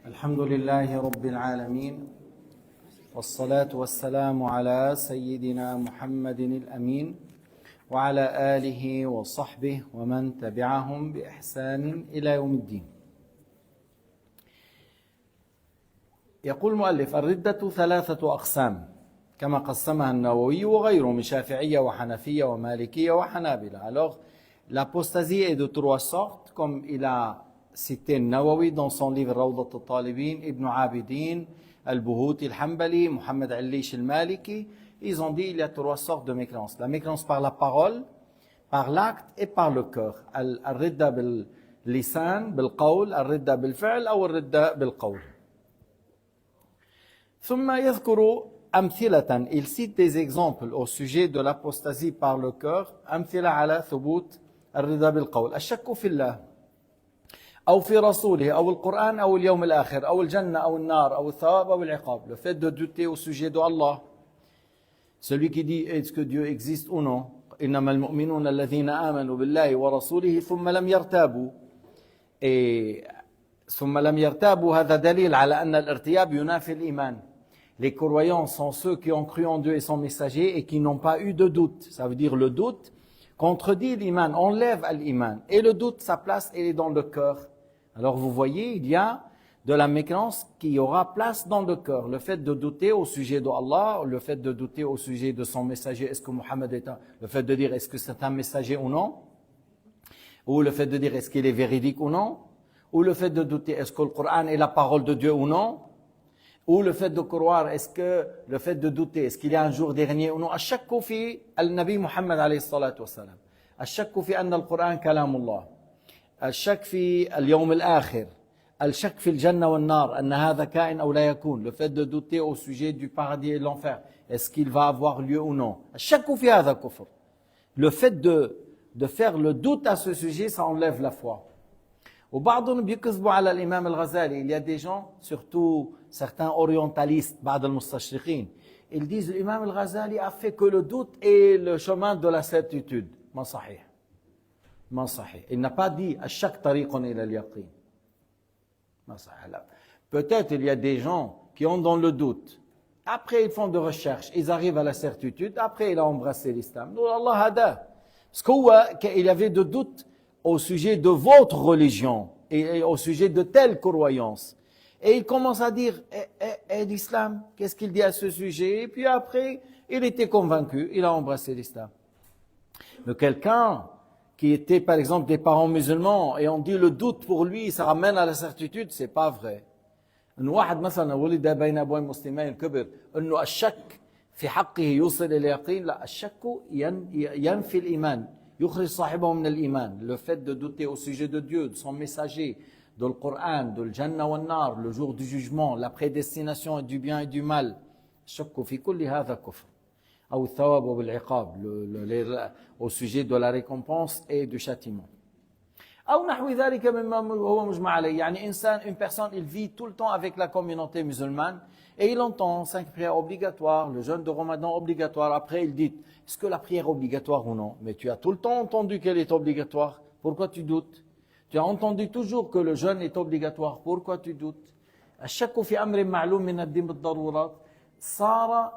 الحمد لله رب العالمين والصلاة والسلام على سيدنا محمد الأمين وعلى آله وصحبه ومن تبعهم بإحسان إلى يوم الدين. يقول المؤلف: الردة ثلاثة أقسام كما قسمها النووي وغيره من شافعية وحنفية ومالكية وحنابلة. Alors, l'apostasie est de trois sortes, comme il a cité Nawawi dans son livre Rawdat al-Talibin, Ibn Abidin, Al-Buhuti al-Hanbali, Mohamed Alish al-Maliki. Ils ont dit il y a trois sortes de mécréance. La mécréance par la parole, par l'acte et par le cœur. Al-ridda bil-lisan, bil-qawl, al-ridda bil-fi'l ou al-ridda bil-qawl. ثم يذكر أمثلة. Il cite des exemples au sujet de l'apostasie par le cœur. أمثلة على ثبوت الرضا بالقول. الشك في الله أو في رسوله أو القرآن أو اليوم الآخر أو الجنة أو النار أو الثواب أو العقاب. Le fait de douter au sujet de Allah. Celui qui dit est-ce que Dieu existe ou non. إنما المؤمنون الذين آمنوا بالله ورسوله ثم لم يرتابوا. ثم لم يرتابوا هذا دليل على أن الارتياب ينافي الإيمان. Les croyants sont ceux qui ont cru en Dieu et son messager et qui n'ont pas eu de doute. Ça veut dire le doute contredit l'iman, enlève l'iman. Et le doute, sa place, elle est dans le cœur. Alors vous voyez, il y a de la mécréance qui aura place dans le cœur. Le fait de douter au sujet d'Allah, le fait de douter au sujet de son messager, est-ce que Mohammed est un... Le fait de dire est-ce que c'est un messager ou non. Ou le fait de dire est-ce qu'il est véridique ou non. Ou le fait de douter est-ce que le Coran est la parole de Dieu ou non. Ou le fait de croire, est-ce que le fait de douter, est-ce qu'il y a un jour dernier ou non. الشك في النبي محمد عليه الصلاة والسلام. الشك في أن القرآن كلام الله. الشك في اليوم الآخر. الشك في الجنة والنار أن هذا كائن أو لا يكون. Le fait de douter au sujet du paradis et de l'enfer. Est-ce qu'il va avoir lieu ou non. الشك في هذا كفر. Le fait de faire le doute à ce sujet, ça enlève la foi. وبعضهم بيكذبوا على الإمام الغزالي. Il y a des gens, surtout certains orientalistes, بعض المستشرقين, ils disent l'imam al-Ghazali a fait que le doute est le chemin de la certitude. ما صحيح. ما صحيح. Il n'a pas dit الشك طريق إلى اليقين. ما صحيح. لا. Peut-être il y a des gens qui ont dans le doute. Après ils font des recherches, ils arrivent à la certitude. Après il a embrassé l'islam. Donc Allah hada. Parce qu'il y avait de doutes au sujet de votre religion et au sujet de telle croyance. Et il commence à dire, l'islam, qu'est-ce qu'il dit à ce sujet? Et puis après, il était convaincu, il a embrassé l'islam. Mais quelqu'un qui était, par exemple, des parents musulmans, et on dit le doute pour lui, ça ramène à la certitude, c'est pas vrai. إن واحد مثلا ولد بين أبوين مسلمين كبر إنه الشك في حقه يوصل إلى اليقين. لا، الشك ينفي الإيمان. يخرج صاحبه من الإيمان. Le fait de douter au sujet de Dieu, de son messager, de le Coran, de le Jannah wa nar, le jour du jugement, la prédestination du bien et du mal. الشك في كل هذا كفر. أو الثواب والعقاب, au sujet de la récompense et du châtiment. أو نحو ذلك مما هو مجمع عليه. يعني une personne, il vit tout le temps avec la communauté musulmane et il entend 5 prières obligatoires, le jeûne de Ramadan obligatoire. Après, il dit, est-ce que la prière est obligatoire ou non? Mais tu as tout le temps entendu qu'elle est obligatoire. Pourquoi tu doutes? Tu as entendu toujours que le jeûne est obligatoire. Pourquoi tu doutes? الشك في أمر معلوم من الدين بالضرورة صار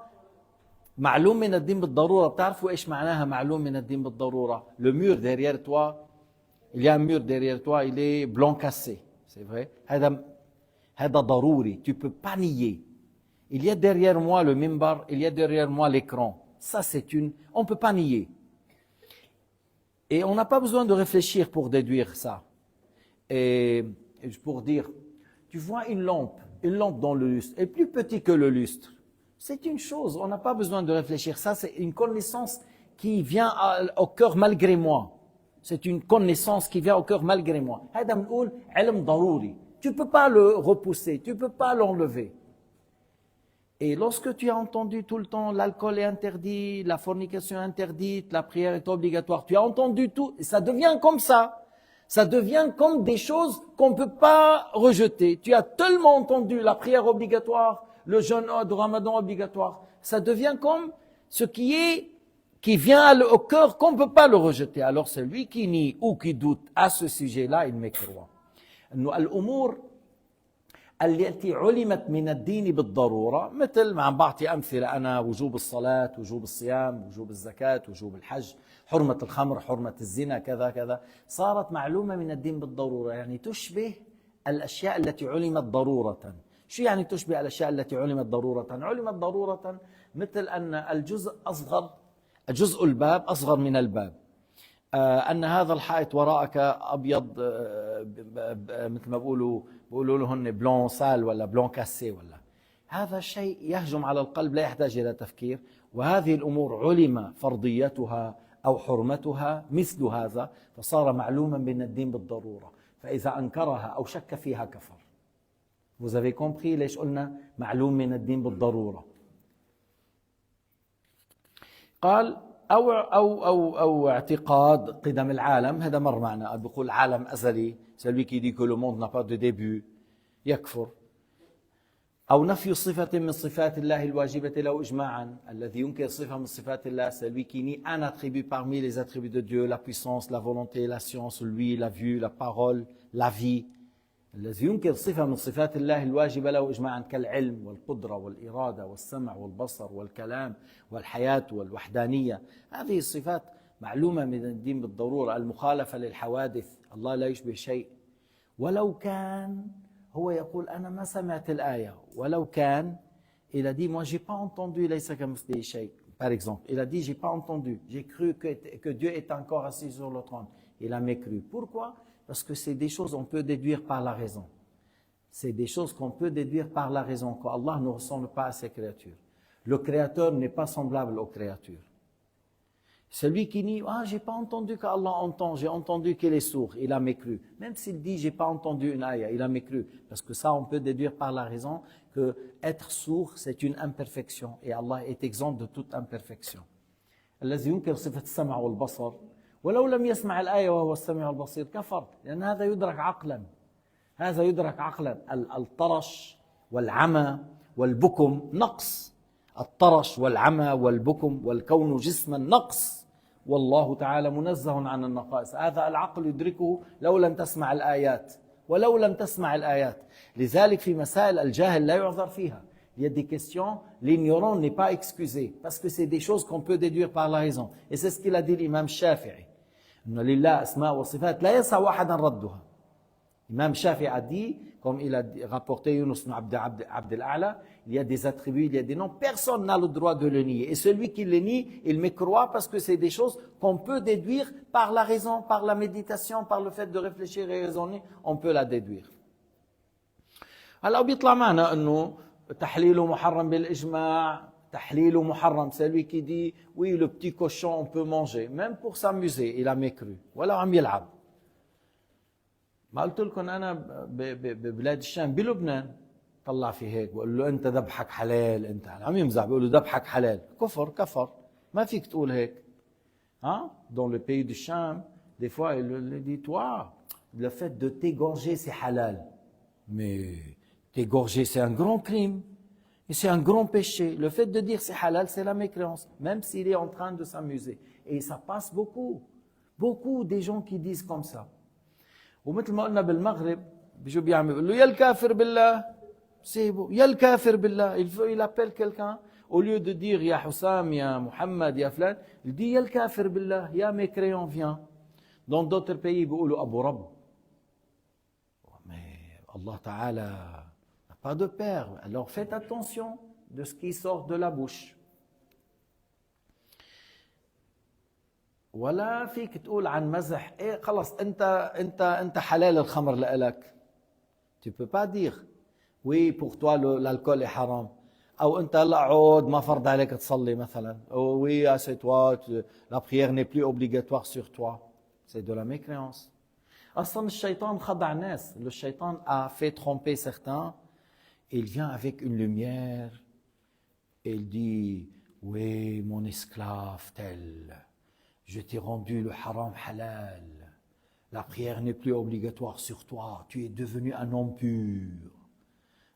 معلوم من الدين بالضرورة. بتعرفوا إيش معناها معلوم من الدين بالضرورة? Le mur derrière toi, il y a un mur derrière toi, il est blanc cassé. C'est vrai? هذا ضروري. Tu peux pas nier. Il y a derrière moi le mimbar, il y a derrière moi l'écran. Ça on peut pas nier. Et on n'a pas besoin de réfléchir pour déduire ça. Et pour dire, tu vois une lampe dans le lustre, elle est plus petite que le lustre. C'est une chose, on n'a pas besoin de réfléchir. Ça, c'est une connaissance qui vient au cœur malgré moi. C'est une connaissance qui vient au cœur malgré moi. هذا بنقول علم ضروري. Tu peux pas le repousser, tu peux pas l'enlever. Et lorsque tu as entendu tout le temps l'alcool est interdit, la fornication est interdite, la prière est obligatoire, tu as entendu tout, et ça devient comme ça. Ça devient comme des choses qu'on ne peut pas rejeter. Tu as tellement entendu la prière obligatoire, le jeûne de Ramadan obligatoire. Ça devient comme ce qui vient au cœur qu'on ne peut pas le rejeter. Alors celui qui nie ou qui doute à ce sujet-là, il mécroit. الأمور التي علمت من الدين بالضرورة، مثل ما عم بعطي أمثلة أنا: وجوب الصلاة، وجوب الصيام، وجوب الزكاة، وجوب الحج، حرمة الخمر، حرمة الزنا، كذا كذا، صارت معلومة من الدين بالضرورة، يعني تشبه الأشياء التي علمت ضرورة. شو يعني تشبه الأشياء التي علمت ضرورة؟ علمت ضرورة مثل أن جزء الباب أصغر من الباب، أن هذا الحائط وراءك أبيض، مثل ما بيقولوا لهن بلون سال ولا بلون كاسي، ولا هذا شيء يهجم على القلب لا يحتاج إلى تفكير. وهذه الأمور علم فرضيتها أو حرمتها مثل هذا، فصار معلوما من الدين بالضرورة، فإذا أنكرها أو شك فيها كفر. Vous avez compris ليش قلنا معلوم من الدين بالضرورة؟ قال أو اعتقاد قدم العالم، هذا مر معنا، بيقول عالم أزلي، celui qui dit que le monde n'a pas de début يكفر. أو نفي صفة من صفات الله الواجبة له إجماعا، الذي ينكر صفة من صفات الله، celui qui nie un attribut parmi les attributs de Dieu: la puissance, la volonté, la science, lui, la vue, la parole, la vie. الذي ينكر صفة من صفات الله الواجبة له إجماعا كالعلم والقدرة والإرادة والسمع والبصر والكلام والحياة والوحدانية، هذه الصفات معلومة من الدين بالضرورة. المخالفة للحوادث، الله لا يشبه شيء، ولو كان هو يقول أنا ما سمعت الآية، ولو كان il a dit moi j'ai pas entendu ليس كمثله شيء. Par exemple, il a dit j'ai pas entendu, j'ai cru que Dieu est encore assis sur le trône. Il a mécru. Pourquoi? Parce que c'est des choses qu'on peut déduire par la raison. C'est des choses qu'on peut déduire par la raison, qu'Allah ne ressemble pas à ses créatures. Le Créateur n'est pas semblable aux créatures. Celui qui dit « Ah, j'ai pas entendu qu'Allah entend, j'ai entendu qu'il est sourd », il a mécru. Même s'il dit « J'ai pas entendu une ayah », il a mécru. Parce que ça, on peut déduire par la raison que être sourd, c'est une imperfection. Et Allah est exempt de toute imperfection. الذي ينكر صفة السمع والبصر ولو لم يسمع الآية وهو السميع البصير كفر، لأن هذا يدرك عقلا. هذا يدرك عقلا. الطرش والعمى والبكم نقص. الطرش والعمى والبكم والكون جسما نقص، والله تعالى منزه عن النقائص. هذا العقل يدركه لو لم تسمع الآيات، ولو لم تسمع الآيات. لذلك في مسائل الجاهل لا يعذر فيها. Il y a des questions, l'ignorant n'est pas excusé, parce que c'est des choses qu'on peut déduire par la raison. Et c'est ce qu'il a dit l'imam Shafi'i. إن لله أسماء وصفات لا يسع واحدا ردها. Imam Shafi'i a dit, comme il a rapporté Yunus ibn Abd al-A'la, il y a des attributs, il y a des noms, personne n'a le droit de le nier. Et celui qui le nie, il mécroit parce que c'est des choses qu'on peut déduire par la raison, par la méditation, par le fait de réfléchir et raisonner, on peut la déduire. Alors, بيطلع معنا إنه تحليله محرم بالإجماع، تحليله محرم. Celui qui dit, oui, le petit cochon, on peut manger, même pour s'amuser, il a mécru. ولا عم يلعب. ما قلت لكم أنا ببلاد الشام بلبنان طلع في هيك بقول له أنت ذبحك حلال، أنت عم يمزح بقول له ذبحك حلال، كفر، ما فيك تقول هيك. Hein? Dans le pays du Cham, des fois il dit toi, le fait de t'égorger c'est halal, mais t'égorger c'est un grand crime et c'est un grand péché. Le fait de dire c'est halal, c'est la mécréance, même s'il est en train de s'amuser. Et ça passe beaucoup des gens qui disent comme ça. ومثل ما قلنا بالمغرب بيجوا بيعملوا يقول له يا الكافر بالله سيبه، يا الكافر بالله. Il appelle quelqu'un, au lieu de dire يا حسام يا محمد يا فلان، il dit يا الكافر بالله، يا mécréant viens. Dans d'autres pays بيقولوا أبو رب. Mais Allah Ta'ala n'a pas de père. Alors faites attention de ce qui sort de la bouche. ولا فيك تقول عن مزح ايه خلص انت حلال الخمر لإلك. Tu peux pas dire oui pour toi l'alcool est haram. او انت لا عود ما فرض عليك تصلي مثلا. Oh oui c'est toi, la prière n'est plus obligatoire sur toi. C'est de la mécréance. اصلا الشيطان خدع ناس. Le shaitan a fait tromper certains. Il vient avec une lumière et il dit oui mon esclave tel, je t'ai rendu le haram halal. La prière n'est plus obligatoire sur toi. Tu es devenu un homme pur.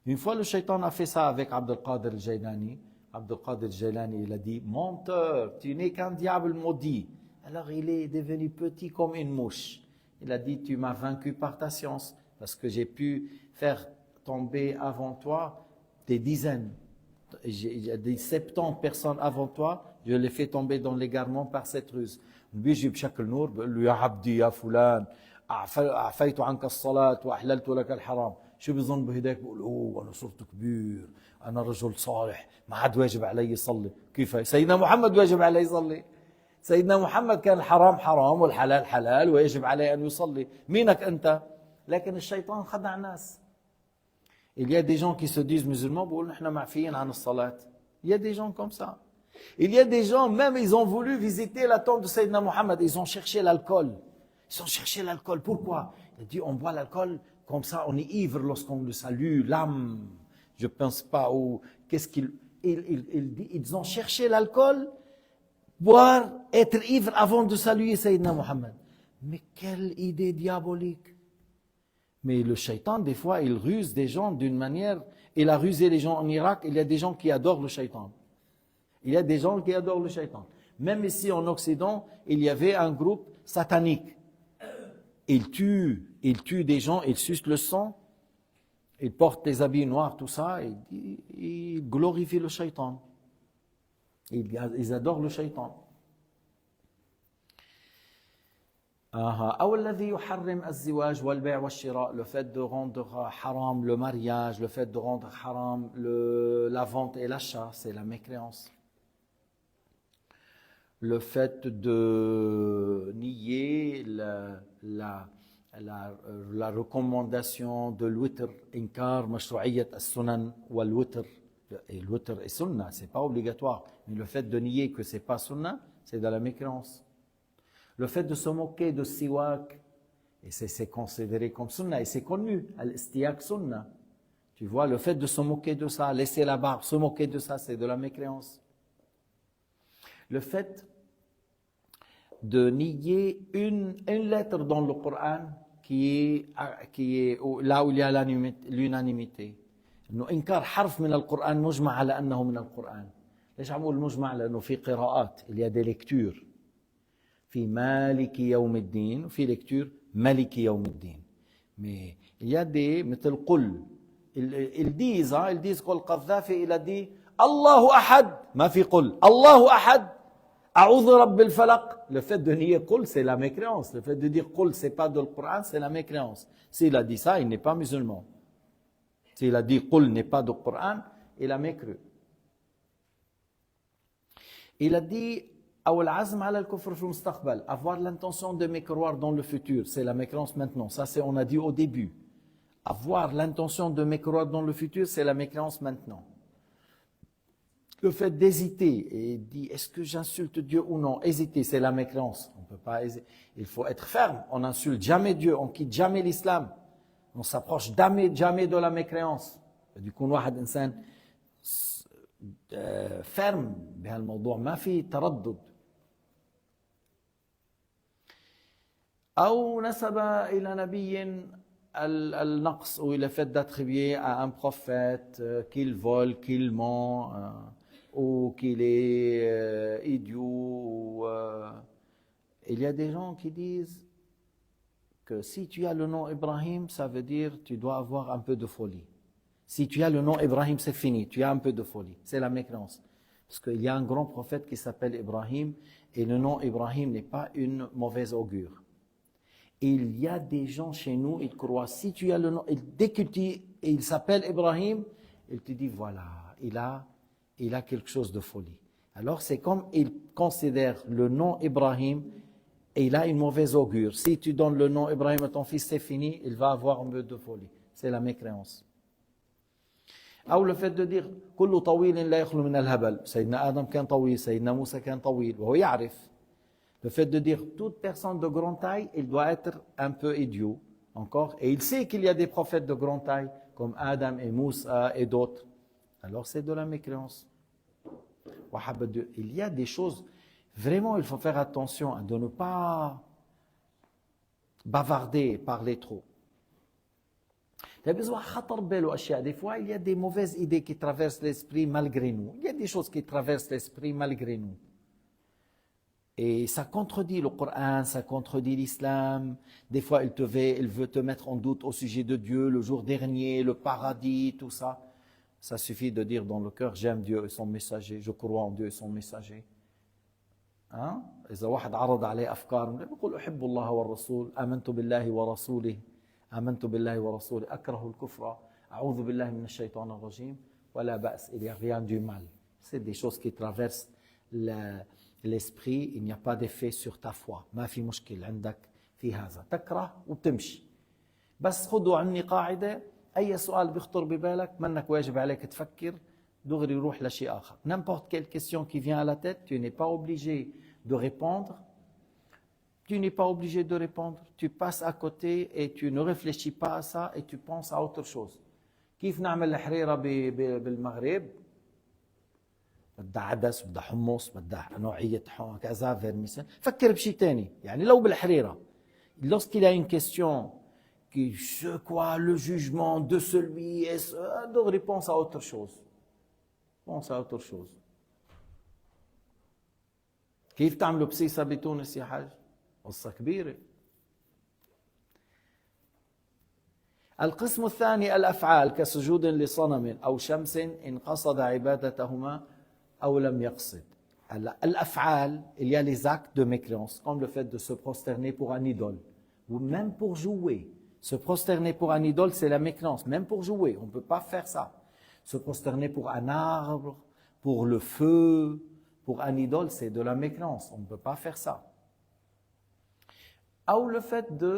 Une fois, le shaitan a fait ça avec Abd al-Qadir al-Jaylani. Abd al-Qadir al-Jaylani, il a dit, menteur, tu n'es qu'un diable maudit. Alors, il est devenu petit comme une mouche. Il a dit, tu m'as vaincu par ta science, parce que j'ai pu faire tomber avant toi des dizaines. Il y a des 70 personnes avant toi, je les fais tomber dans l'égarement par cette ruse. بيجي بشكل نور بقول له يا عبدي يا فلان أعفيت عنك الصلاة وأحللت لك الحرام. شو بيظن بهداك؟ بقول أوه أنا صرت كبير، أنا رجل صالح، ما عاد واجب علي يصلي. كيف؟ سيدنا محمد واجب عليه يصلي. سيدنا محمد كان الحرام حرام والحلال حلال ويجب عليه أن يصلي. مينك أنت؟ لكن الشيطان خدع الناس. Il y a des gens qui se disent musulmans, بقول نحن معفيين عن الصلاة. Il y a des gens comme ça. Il y a des gens, même ils ont voulu visiter la tombe de Sayyidina Muhammad, ils ont cherché l'alcool. Ils ont cherché l'alcool. Pourquoi? Il dit on boit l'alcool, comme ça on est ivre lorsqu'on le salue, l'âme. Je pense pas ou qu'est-ce qu'ils ils ont cherché l'alcool, boire, être ivre avant de saluer Sayyidina Muhammad. Mais quelle idée diabolique! Mais le shaitan, des fois, il ruse des gens d'une manière. Il a rusé les gens en Irak. Il y a des gens qui adorent le shaitan. Il y a des gens qui adorent le shaitan. Même ici en Occident, il y avait un groupe satanique. Ils tuent des gens, ils sucent le sang, ils portent des habits noirs, tout ça, et ils glorifient le shaitan. Ils adorent le shaitan. أو الذي يحرم الزواج والبيع والشراء, le fait de rendre haram le mariage, le fait de rendre haram la vente et l'achat, c'est la mécréance. Le fait de nier la recommandation de l'witr, inkar mashrou'iyat as-sunan wal witr, et le witr est sunna, c'est pas obligatoire, mais le fait de nier que c'est pas sunna, c'est de la mécréance. Le fait de se moquer de siwak, et c'est considéré comme sunna, et c'est connu, al-istiyak sunna. Tu vois, le fait de se moquer de ça, laisser la barbe, se moquer de ça, c'est de la mécréance. Le fait de nier une lettre dans le Coran qui est là où il y a l'unanimité. إنه إنكار حرف من القرآن مجمع على أنه من القرآن. ليش عم أقول مجمع؟ لأنه في قراءات، il y a des lectures. في مالك يوم الدين وفي lecture ملك يوم الدين. Mais il y a des مثل قل. Ils disent قل قذافي il a dit الله أحد ما في قل الله أحد أعوذ رب الفلق. Le fait de nier قل c'est la mécréance. Le fait de dire قل c'est pas de le Coran, c'est la mécréance. S'il a dit ça, il n'est pas musulman. S'il a dit قل n'est pas du Coran, il a mécru. Il a dit أو العزم على الكفر في المستقبل, avoir l'intention de mécroire dans le futur, c'est la mécréance maintenant. Ça c'est on a dit au début. Avoir l'intention de mécroire dans le futur, c'est la mécréance maintenant. Le fait d'hésiter et dire est-ce que j'insulte Dieu ou non, hésiter c'est la mécréance. On peut pas hésiter. Il faut être ferme. On n'insulte jamais Dieu, on quitte jamais l'islam. On s'approche jamais de la mécréance. Du coup, واحد إنسان ferme بهالموضوع ما في تردد. أو نسب إلى نبي النقص ou le fait d'attribuer à un prophète qu'il vole, qu'il ment ou qu'il est idiot. Il y a des gens qui disent que si tu as le nom Ibrahim, ça veut dire tu dois avoir un peu de folie. Si tu as le nom Ibrahim, c'est fini, tu as un peu de folie. C'est la mécréance. Parce qu'il y a un grand prophète qui s'appelle Ibrahim et le nom Ibrahim n'est pas une mauvaise augure. Et il y a des gens chez nous, ils croient, si tu as le nom, dès que il s'appelle Ibrahim, il te dit voilà, il a quelque chose de folie. Alors c'est comme il considère le nom Ibrahim et il a une mauvaise augure. Si tu donnes le nom Ibrahim à ton fils, c'est fini, il va avoir un peu de folie. C'est la mécréance. أو le fait de dire كل طويل لا يخلو من الهبل. سيدنا آدم كان طويل, سيدنا موسى كان طويل, وهو يعرف. Le fait de dire toute personne de grande taille, il doit être un peu idiot encore. Et il sait qu'il y a des prophètes de grande taille comme Adam et Moussa et d'autres. Alors c'est de la mécréance. Il y a des choses, vraiment il faut faire attention de ne pas bavarder, parler trop. Des fois, il y a des mauvaises idées qui traversent l'esprit malgré nous. Il y a des choses qui traversent l'esprit malgré nous. Et ça contredit le Coran, ça contredit l'islam. Des fois, il veut te mettre en doute au sujet de Dieu, le jour dernier, le paradis, tout ça. Ça suffit de dire dans le cœur, j'aime Dieu et son messager, je crois en Dieu et son messager. Hein? إذا واحد عرض عليه أفكار بيقول أحب الله والرسول آمنت بالله ورسوله آمنت بالله ورسوله أكره الكفر أعوذ بالله من الشيطان الرجيم ولا بأس, il n'y a rien du mal. C'est des choses qui traversent l'esprit, il n'y a pas d'effet sur ta foi. ما في مشكل عندك في هذا, تكره وبتمشي. بس خذوا عني قاعدة, أي سؤال بيخطر ببالك منك واجب عليك تفكر دغري روح لشيء آخر. N'importe quelle question qui vient à la tête, tu n'es pas obligé de répondre. Tu n'es pas obligé de répondre. Tu passes à côté et tu ne réfléchis pas à ça et tu penses à autre chose. كيف نعمل الحريرة بالمغرب؟ بدها عدس, بدها حمص, بدها نوعية كذا فيرميسن. فكر بشيء ثاني. يعني لو بالحريرة. Lorsqu'il y a une question qui c'est quoi le jugement de celui et donc réponse à autre chose. Pense à autre chose. كيف تعملوا بسيسة بتونس يا حاج؟ قصة كبيرة. القسم الثاني الأفعال كسجود لصنم أو شمس إن قصد عبادتهما أو لم يقصد. الأفعال, il y a les actes de mécréance, comme le fait de se prosterner pour un idole, ou même pour jouer. Se prosterner pour un idole, c'est la mécréance, même pour jouer, on ne peut pas faire ça. Se prosterner pour un arbre, pour le feu, pour un idole, c'est de la mécréance, on ne peut pas faire ça. Ou le fait de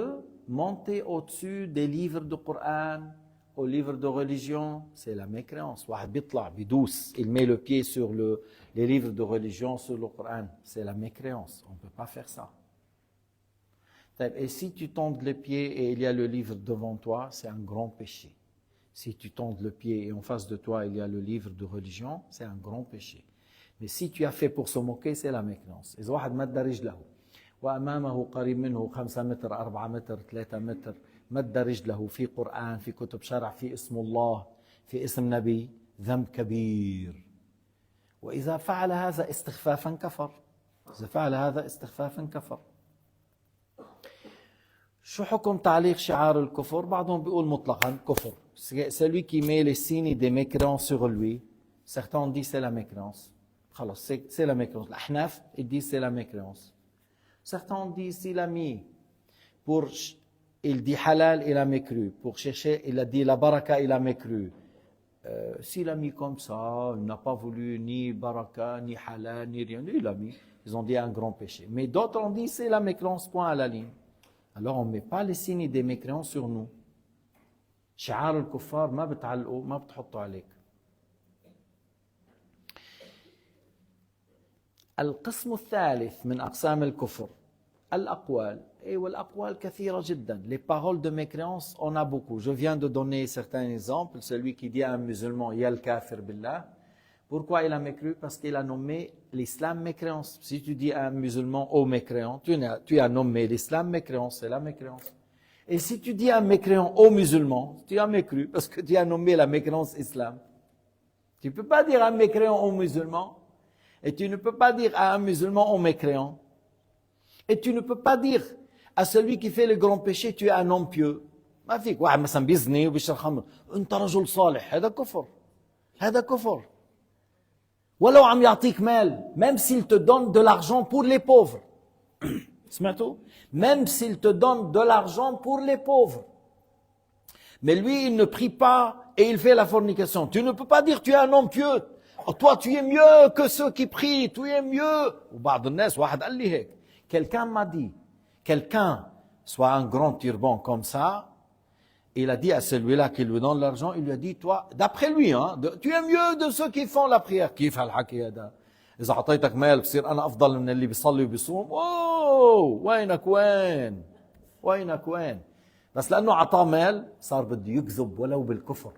monter au-dessus des livres du Coran, aux livres de religion, c'est la mécréance. Il met le pied sur les livres de religion, sur le Coran, c'est la mécréance, on ne peut pas faire ça. Et si tu tends le pied et il y a le livre devant toi, c'est un grand péché. Si tu tends le pied et en face de toi il y a le livre de religion, c'est un grand péché. Mais si tu as fait pour se moquer, c'est la mécréance. إذا واحد مد رجله وأمامه قريب منه 5 متر 4 متر 3 متر مد رجله في قرآن في كتب شرع في اسم الله في اسم نبي, ذنب كبير. وإذا فعل هذا استخفافا كفر. إذا فعل هذا استخفافا كفر. شو حكم تعليق شعار الكفر؟ بعضهم بيقول مطلقا كفر. Celui qui met les signes des mécréants sur lui, certains disent c'est la mécréance. خلاص, c'est la mécréance. L'Ahnaf, ils disent c'est la mécréance. Certains disent s'il a mis pour, il dit halal, il a mécru. Pour chercher, il a dit la baraka, il a mécru. S'il a mis comme ça, il n'a pas voulu ni baraka, ni halal, ni rien, il a mis. Ils ont dit un grand péché. Mais d'autres ont dit c'est la mécréance, point à la ligne. Alors on ne met pas les signes des mécréants sur nous. شعار الكفار ما بتعلقوا, ما بتحطوا عليك. القسم الثالث من أقسام الكفر الأقوال. والأقوال كثيرة جدا. Les paroles de mécréance, on a beaucoup. Je viens de donner certains exemples. Celui qui dit à un musulman, ya al-kafir billah. Pourquoi il a mécru? Parce qu'il a nommé l'islam mécréance. Si tu dis à un musulman, ô mécréant, tu as nommé l'islam mécréance, c'est la mécréance. Et si tu dis à un mécréant, ô musulman, tu as mécru parce que tu as nommé la mécréance islam. Tu ne peux pas dire à un mécréant, ô musulman. Et tu ne peux pas dire à un musulman, ô mécréant. Et tu ne peux pas dire à celui qui fait le grand péché, tu es un homme pieux. ما فيك واحد مثلا بيزني وبيشرب خمر انت رجل صالح, هذا كفر. هذا كفر. ولو عم يعطيك مال, même s'il te donne de l'argent pour les pauvres. سمعتوا? Même s'il te donne de l'argent pour les pauvres. Mais lui, il ne prie pas et il fait la fornication. Tu ne peux pas dire tu es un homme pieux. Oh, toi, tu es mieux que ceux qui prient. Tu es mieux. وبعض الناس واحد قال لي هيك. Quelqu'un m'a dit, quelqu'un, soit un grand turban comme ça, il a dit à celui-là qui lui donne l'argent, il lui a dit, toi, d'après lui, hein, tu es mieux de ceux qui font la prière. كيف هالحكي هذا؟ إذا أعطيتك مال بصير أنا أفضل من اللي بيصلي وبيصوم. أوه وينك وين؟ وينك وين؟ بس لأنه أعطاه مال صار بده يكذب ولو بالكفر.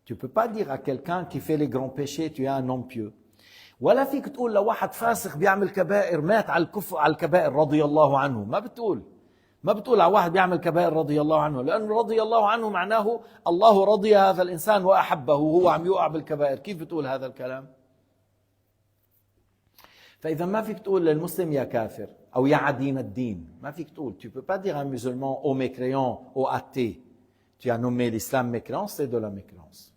Tu ne peux pas dire à quelqu'un qui fait les grands péchés, tu es un homme pieux. ولا فيك تقول لواحد فاسق بيعمل كبائر مات على الكفر على الكبائر رضي الله عنه. ما بتقول على واحد بيعمل كبائر رضي الله عنه, لأن رضي الله عنه معناه الله رضي هذا الإنسان وأحبه وهو عم يقع بالكبائر. كيف بتقول هذا الكلام؟ فإذا ما فيك تقول للمسلم يا كافر أو يا عديم الدين، ما فيك تقول. Tu peux pas dire à un musulman ô mécréant, ô athée. Tu as nommé l'islam mécréant, c'est de la mécréance.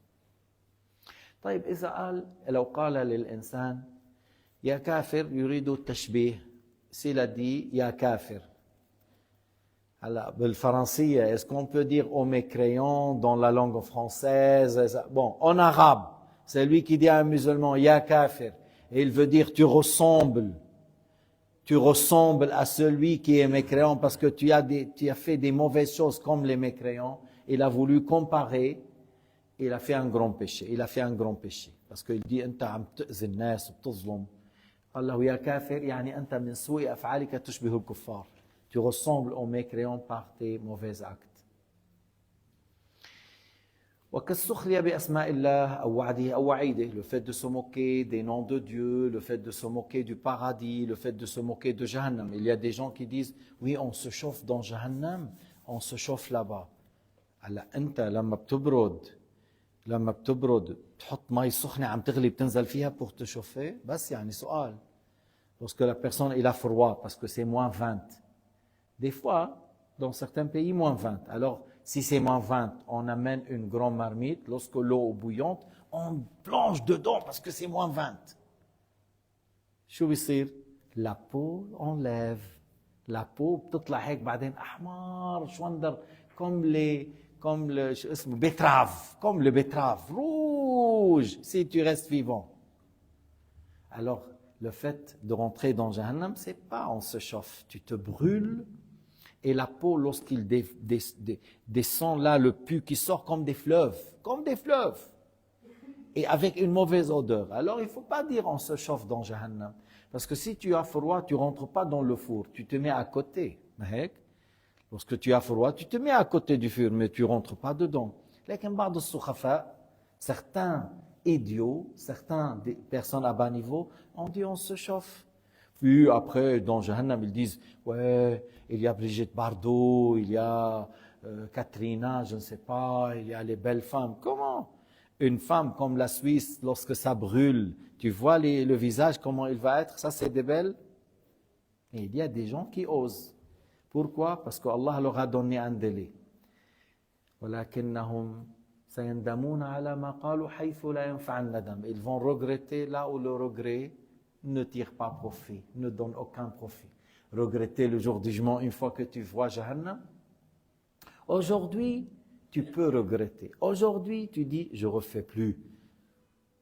طيب إذا لو قال للإنسان يا كافر يريد التشبيه، s'il a dit يا كافر. Alors, بالفرنسية, est-ce qu'on peut dire aux mécréants dans la langue française? Bon, en arabe, c'est lui qui dit à un musulman ya kafir, et il veut dire tu ressembles à celui qui est mécréant parce que tu as fait des mauvaises choses comme les mécréants. Il a voulu comparer, il a fait un grand péché. Parce qu'il dit أنت عم تؤذي الناس وبتظلم. قال له يا كافر يعني أنت من سوء أفعالك تشبه الكفار. Tu ressembles aux mécréants par tes mauvais actes. وكالسخرية بأسماء الله أو وعده أو وعيده, le fait de se moquer des noms de Dieu, le fait de se moquer du paradis, le fait de se moquer de Jahannam. Il y a des gens qui disent oui, on se chauffe dans Jahannam, on se chauffe là-bas. هلا أنت لما بتبرد تحط مي سخنة عم تغلي بتنزل فيها pour te chauffer. بس يعني سؤال. Lorsque la personne il a froid parce que c'est moins 20. Des fois, dans certains pays, moins 20. Alors, si c'est moins 20, on amène une grande marmite. Lorsque l'eau est bouillante, on plonge dedans parce que c'est moins 20. شو بيصير؟ La peau enlève. La peau بتطلع هيك بعدين أحمر شوندر comme le betterave rouge si tu restes vivant. Alors, le fait de rentrer dans Jahannam, c'est pas on se chauffe, tu te brûles et la peau, lorsqu'il descend là, le pus qui sort comme des fleuves, et avec une mauvaise odeur. Alors, il ne faut pas dire on se chauffe dans Jahannam, parce que si tu as froid, tu ne rentres pas dans le four, tu te mets à côté. Lorsque tu as froid, tu te mets à côté du four, mais tu ne rentres pas dedans. Certains idiots, certaines personnes à bas niveau, on dit on se chauffe. Puis après, dans Jahannam, ils disent, ouais, il y a Brigitte Bardot, il y a Katrina, je ne sais pas, il y a les belles femmes. Comment? Une femme comme la Suisse, lorsque ça brûle, tu vois le visage, comment il va être, ça c'est des belles. Et il y a des gens qui osent. Pourquoi? Parce qu'Allah leur a donné un délai. وَلَكِنَّهُمْ سَيَنْدَمُونَ عَلَى مَا قَالُوا حَيْثُ لَا يَنْفَعَ النَّدَمِ. Ils vont regretter là où le regret ne tire pas profit, ne donne aucun profit. Regretter le jour du jugement une fois que tu vois Jahannam. Aujourd'hui, tu peux regretter. Aujourd'hui, tu dis, je ne refais plus.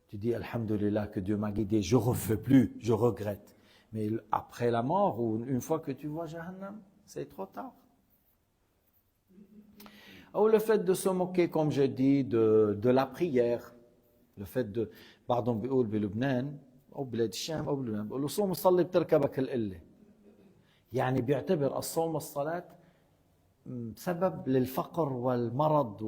Tu dis, Alhamdulillah, que Dieu m'a guidé, je ne refais plus, je regrette. Mais après la mort, ou une fois que tu vois Jahannam, c'est trop tard. Ou le fait de se moquer, comme je dis, de la prière. Le fait de, pardon, بيقول بلبنان أو بلاد الشام أو بلبنان بيقول له صوم الصلاة بتركبك القلة. يعني بيعتبر الصوم والصلاة سبب للفقر والمرض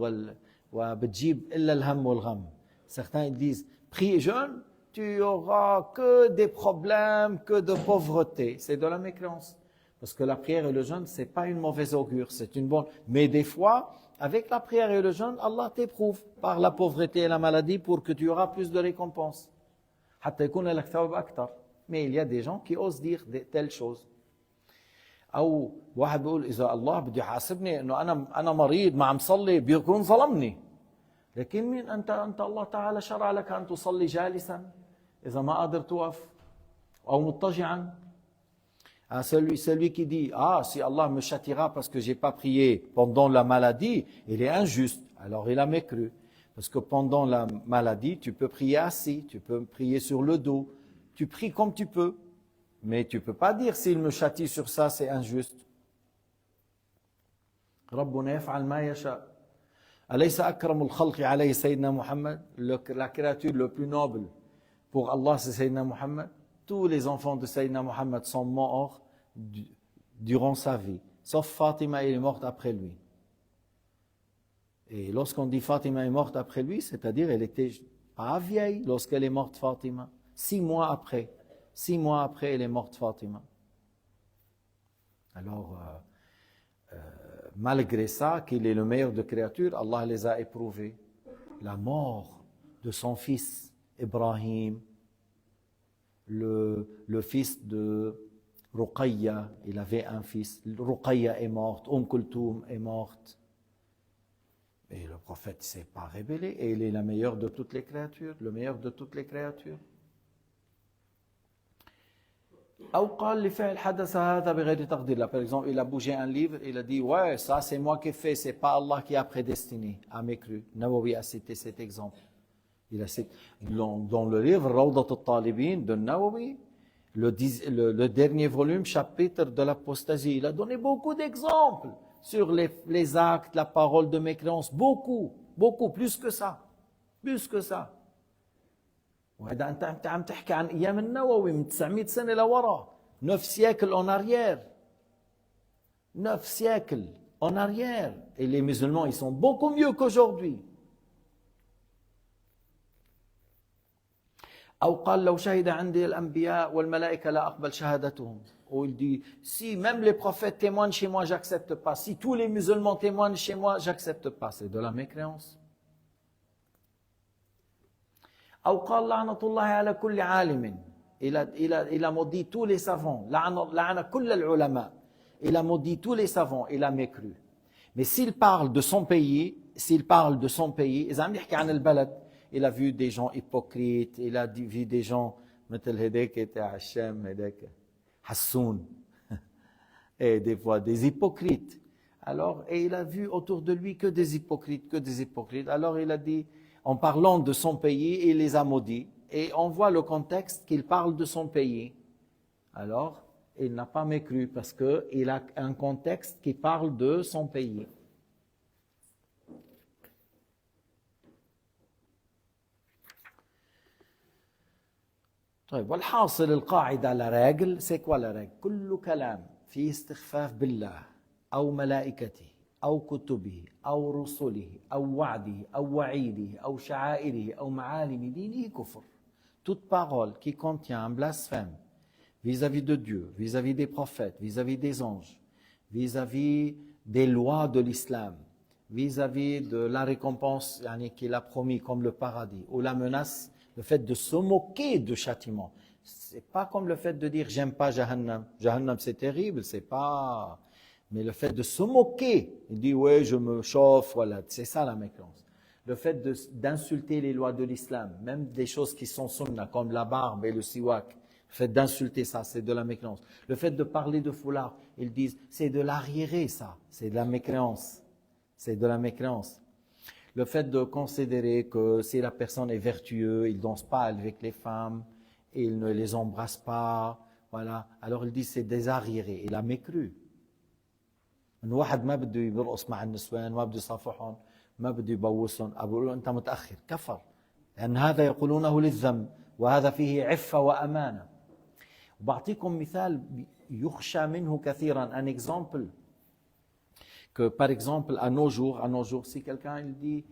وبتجيب إلا الهم والغم. Certains ils disent, prie et jeûne, tu auras que des problèmes, que de pauvreté. C'est de la mécréance. Parce que la prière et le jeûne, ce n'est pas une mauvaise augure, c'est une bonne. Mais des fois, avec la prière et le jeûne, Allah t'éprouve par la pauvreté et la maladie pour que tu auras plus de récompenses. Mais il y a des gens qui osent dire telles choses. أو واحد بيقول إذا الله بده يحاسبني إنه أنا مريض ما عم صلي بيكون ظلمني. لكن مين أنت الله تعالى شرع لك أن تصلي جالسا إذا ما قادر توقف أو مضطجعا. Celui qui dit si Allah me châtiera parce que j'ai pas prié pendant la maladie, il est injuste. Alors il a mécru. Parce que pendant la maladie, tu peux prier assis, tu peux prier sur le dos, tu pries comme tu peux. Mais tu ne peux pas dire s'il me châtie sur ça, c'est injuste. ربنا يفعل ما يشاء. أليس أكرم الخلق عليه سيدنا محمد? La créature le plus noble pour Allah, c'est Sayyidina Muhammad. Tous les enfants de Sayyidina Muhammad sont morts durant sa vie. Sauf Fatima, elle est morte après lui. Et lorsqu'on dit Fatima est morte après lui, c'est-à-dire elle était pas vieille lorsqu'elle est morte Fatima. 6 mois après. 6 mois après, elle est morte Fatima. Alors, malgré ça, qu'il est le meilleur de créatures, Allah les a éprouvés. La mort de son fils Ibrahim, le fils de Ruqayya, il avait un fils. Ruqayya est morte, Kulthum est morte. Et le prophète ne s'est pas rébellé. Et il est la meilleure de toutes les créatures, le meilleur de toutes les créatures. Par exemple, il a bougé un livre, il a dit, ouais, ça c'est moi qui ai fait, c'est pas Allah qui a prédestiné à mes crus. Nawawi a cité cet exemple. Il a cité, dans le livre Rawdat al-Talibin de Nawawi, le dernier volume, chapitre de l'apostasie, il a donné beaucoup d'exemples sur les actes, la parole de mécréance, beaucoup, plus que ça. وهذا انت عم تحكي عن ايام النووي من 900 سنه لورا 9 siècles en arrière 9 siècles en arrière et les musulmans ils sont beaucoup mieux qu'aujourd'hui. أو قال لو شهد عندي الأنبياء والملائكة لا أقبل شهادتهم. Ou il dit si même les prophètes témoignent chez moi j'accepte pas, si tous les musulmans témoignent chez moi j'accepte pas, c'est de la mécréance. أو قال لعنة الله على كل عالم. Il a maudit tous les savants. لعن كل العلماء. Il a maudit tous les savants. Il a mécru. Mais s'il parle de son pays, إذا عم يحكي عن البلد, il a vu des gens hypocrites, il a vu des gens مثل هداك تاع الشام هداك حسون et des fois des hypocrites. Alors, et il a vu autour de lui que des hypocrites. Alors il a dit, en parlant de son pays, il les a maudits. Et on voit le contexte qu'il parle de son pays. Alors, il n'a pas mécru parce qu'il a un contexte qui parle de son pays. طيب والحاصل القاعدة la règle, c'est quoi la règle؟ كل كلام فيه استخفاف بالله أو ملائكته أو كتبه أو رسله أو وعده أو وعيده أو شعائره أو معالم دينه كفر. Toute parole qui contient un blasphème vis-à-vis de Dieu, vis-à-vis des prophètes, vis-à-vis des anges, vis-à-vis des lois de l'islam, vis-à-vis de la récompense qu'il a promis comme le paradis, ou la menace, le fait de se moquer de châtiment. C'est pas comme le fait de dire j'aime pas Jahannam. Jahannam c'est terrible, c'est pas... Mais le fait de se moquer, il dit ouais je me chauffe, voilà, c'est ça la mécréance. Le fait d'insulter les lois de l'islam, même des choses qui sont sunnah comme la barbe et le siwak, le fait d'insulter ça, c'est de la mécréance. Le fait de parler de foulard, ils disent c'est de l'arriéré ça, c'est de la mécréance. C'est de la mécréance. Le fait de considérer que si la personne est vertueuse, il ne danse pas avec les femmes, il ne les embrasse pas, voilà. Alors il dit c'est des arriérés, il a mécru. من واحد ما بده يرقص مع النسوان ما بده يصافحهم ما بده يبوسهم أقول له أنت متأخر كفر لأن هذا يقولونه للذم وهذا فيه عفة وأمانة. وبعطيكم مثال يخشى منه كثيرا un exemple que par exemple à nos jours si quelqu'un il dit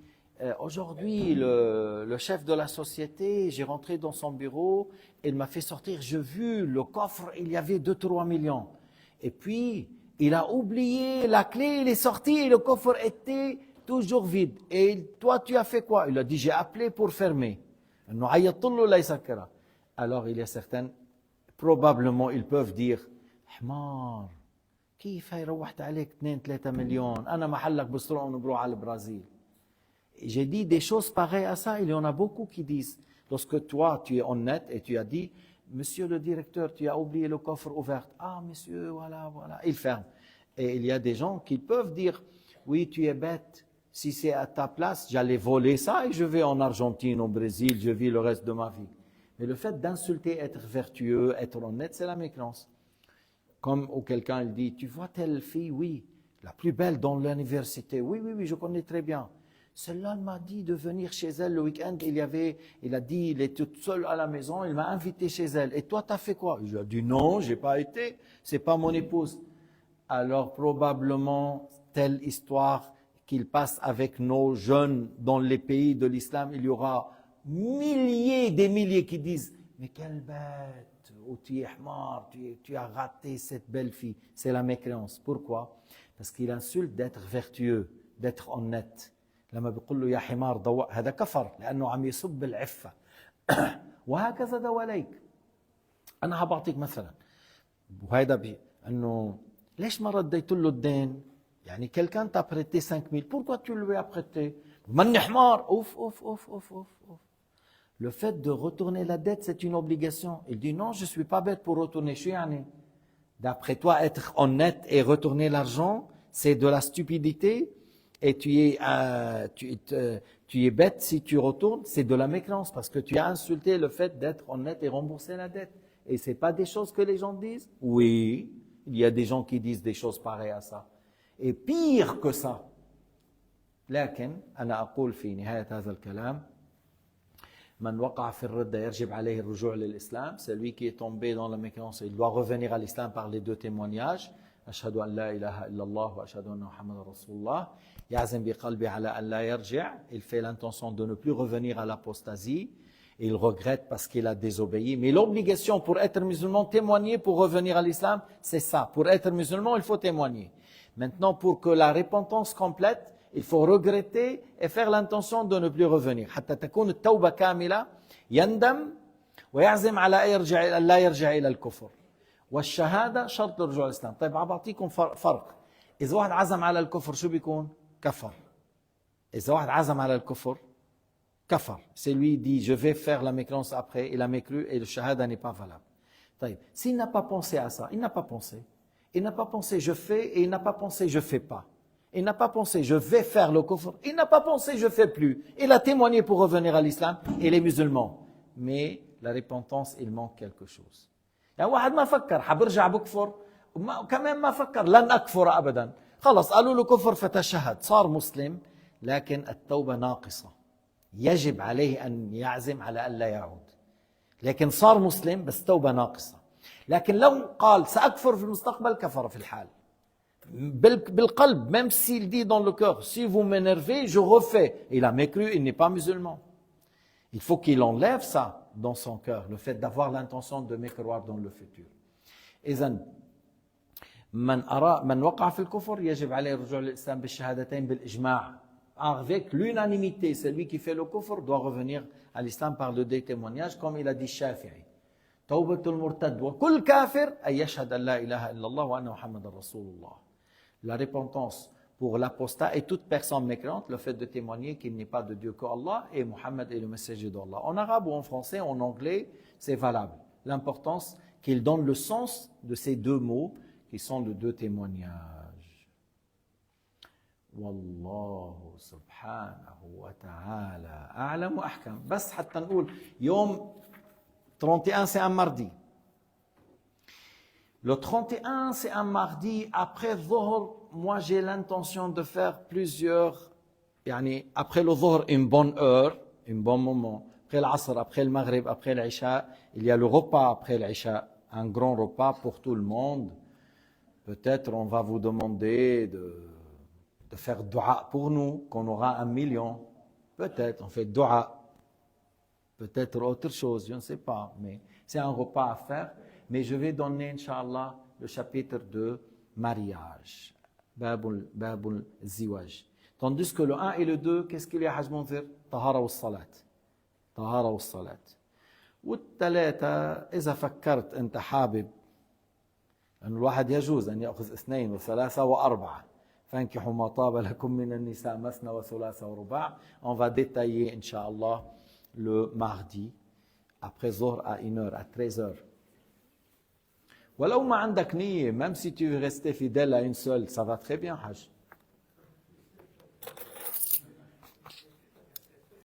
aujourd'hui le chef de la société j'ai rentré dans son bureau il m'a fait sortir j'ai vu le coffre il y avait 2-3 millions et puis il a oublié la clé, il est sorti et le coffre était toujours vide. Et toi, tu as fait quoi? Il a dit, j'ai appelé pour fermer. Alors, il y a certaines, probablement, ils peuvent dire, حمار كيف هي روحت عليك 2-3 مليون أنا محلك بسرقهم وبروح على البرازيل. J'ai dit des choses pareilles à ça. Il y en a beaucoup qui disent, lorsque toi, tu es honnête et tu as dit, monsieur le directeur, tu as oublié le coffre ouvert. Ah, monsieur, voilà. Il ferme. Et il y a des gens qui peuvent dire, oui, tu es bête. Si c'est à ta place, j'allais voler ça et je vais en Argentine, au Brésil, je vis le reste de ma vie. Mais le fait d'insulter, être vertueux, être honnête, c'est la mécréance. Comme où quelqu'un il dit, tu vois telle fille, oui, la plus belle dans l'université. Oui, je connais très bien. Celle-là m'a dit de venir chez elle le week-end. Il a dit, il est toute seule à la maison. Il m'a invité chez elle. Et toi, tu as fait quoi? Je lui ai dit, non, j'ai pas été. C'est pas mon épouse. Alors, probablement, telle histoire qu'il passe avec nos jeunes dans les pays de l'islam, il y aura des milliers qui disent, mais quelle bête, ou tu es hmar, tu as raté cette belle fille. C'est la mécréance. Pourquoi? Parce qu'il insulte d'être vertueux, d'être honnête. لما بيقول له يا حمار ضوء هذا كفر لأنه عم يسب العفة وهكذا دواليك أنا هبعطيك مثلا وهيدا أنه ليش ما رديت له الدين؟ يعني quelqu'un t'a prêté 5000, pourquoi tu lui as prêté? ماني حمار. Ouf, ouf, ouf, ouf, ouf, ouf. Le fait de retourner la dette, c'est une obligation. Il dit non, je ne suis pas bête pour retourner. Je suis يعني. D'après toi, être honnête et retourner l'argent, c'est de la stupidité. Et tu es bête si tu retournes, c'est de la mécréance parce que tu as insulté le fait d'être honnête et rembourser la dette. Et ce n'est pas des choses que les gens disent? Oui, il y a des gens qui disent des choses pareilles à ça. Et pire que ça. لكن أنا أقول في نهاية هذا الكلام من وقع في الردة يجب عليه الرجوع للإسلام. Celui qui est tombé dans la mécréance, il doit revenir à l'islam par les deux témoignages. أشهد أن لا إله إلا الله وأشهد أن محمد رسول الله. يعزم بقلبه على أن لا يرجع. Il fait l'intention de ne plus revenir à l'apostasie. Il regrette parce qu'il a désobéi. Mais l'obligation pour être musulman, témoigner pour revenir à l'islam, c'est ça. Pour être musulman, il faut témoigner. Maintenant, pour que la repentance complète, il faut regretter et faire l'intention de ne plus revenir. حتى تكون التوبة كاملة يندم ويعزم على أن لا يرجع إلى الكفر. والشهادة شرط لرجوع الإسلام. طيب بعطيكم فرق. إذا واحد عزم على الكفر شو بيكون؟ كفر. إذا واحد عزم على الكفر كفر. C'est lui dit je vais faire la mécréance après, il a mécru et le shahada n'est pas valable. طيب, s'il n'a pas pensé à ça, il n'a pas pensé. Il n'a pas pensé je fais et il n'a pas pensé je fais pas. Il n'a pas pensé je vais faire le kufr. Il n'a pas pensé je fais plus. Il a témoigné pour revenir à l'islam et les musulmans. Mais la repentance, il manque quelque chose. يعني واحد ما فكر حبرجع بكفر وكمان ما فكر لن أكفر أبدا. خلص قالوا له كفر فتشهد صار مسلم لكن التوبة ناقصة. يجب عليه أن يعزم على أن لا يعود. لكن صار مسلم بس توبة ناقصة. لكن لو قال سأكفر في المستقبل كفر في الحال. بالقلب, même s'il dit dans le cœur, si vous m'énervez, je refais. Il a mécru, il n'est pas musulman. Il faut qu'il enlève ça dans son cœur, le fait d'avoir l'intention de mécroire dans le futur. إذن من وقع في الكفر يجب عليه الرجوع للإسلام بالشهادتين بالإجماع. Avec l'unanimité, celui qui fait le kufr doit revenir à l'islam par le deux témoignages, comme il a dit Shafi'i. توبة المرتد وكل كافر أن يشهد أن لا إله إلا الله وأن محمد رسول الله. La repentance pour l'apostat et toute personne mécréante, le fait de témoigner qu'il n'est pas de Dieu que Allah et Mohammed est le messager d'Allah. En arabe ou en français, en anglais, c'est valable. L'importance qu'il donne le sens de ces deux mots qui sont les deux témoignages. Wallahu subhanahu wa ta'ala a'lam wa ahkam. بس حتى نقول يوم 31 c'est un mardi. Le 31, c'est un mardi, après Dhuhr, moi j'ai l'intention de faire plusieurs, après le Dhuhr, une bonne heure, un bon moment, après l'Asr, après le Maghrib, après l'Isha, il y a le repas après l'Isha, un grand repas pour tout le monde. Peut-être on va vous demander de faire dua pour nous, qu'on aura 1 million. Peut-être, on fait dua. Peut-être autre chose, je ne sais pas, mais c'est un repas à faire. Mais je vais donner, Inch'Allah, le chapitre de mariage. Babul Ziwaj. Tandis que le 1 et le 2, qu'est-ce qu'il y a, Hajj Munzir? Tahara wa salat. Tahara wa salat. والثلاثة إذا فكرت أنت حابب أن الواحد يجوز أن يأخذ 2 و3 و4 فانكحوا ما طاب لكم من النساء مثنى وثلاث ورباع. On va détailler, Inch'Allah, le mardi, après Zohr à 1h, à 13h. ولو ما عندك نية, même si tu veux rester fidèle à une seule, ça va très bien, Hajj.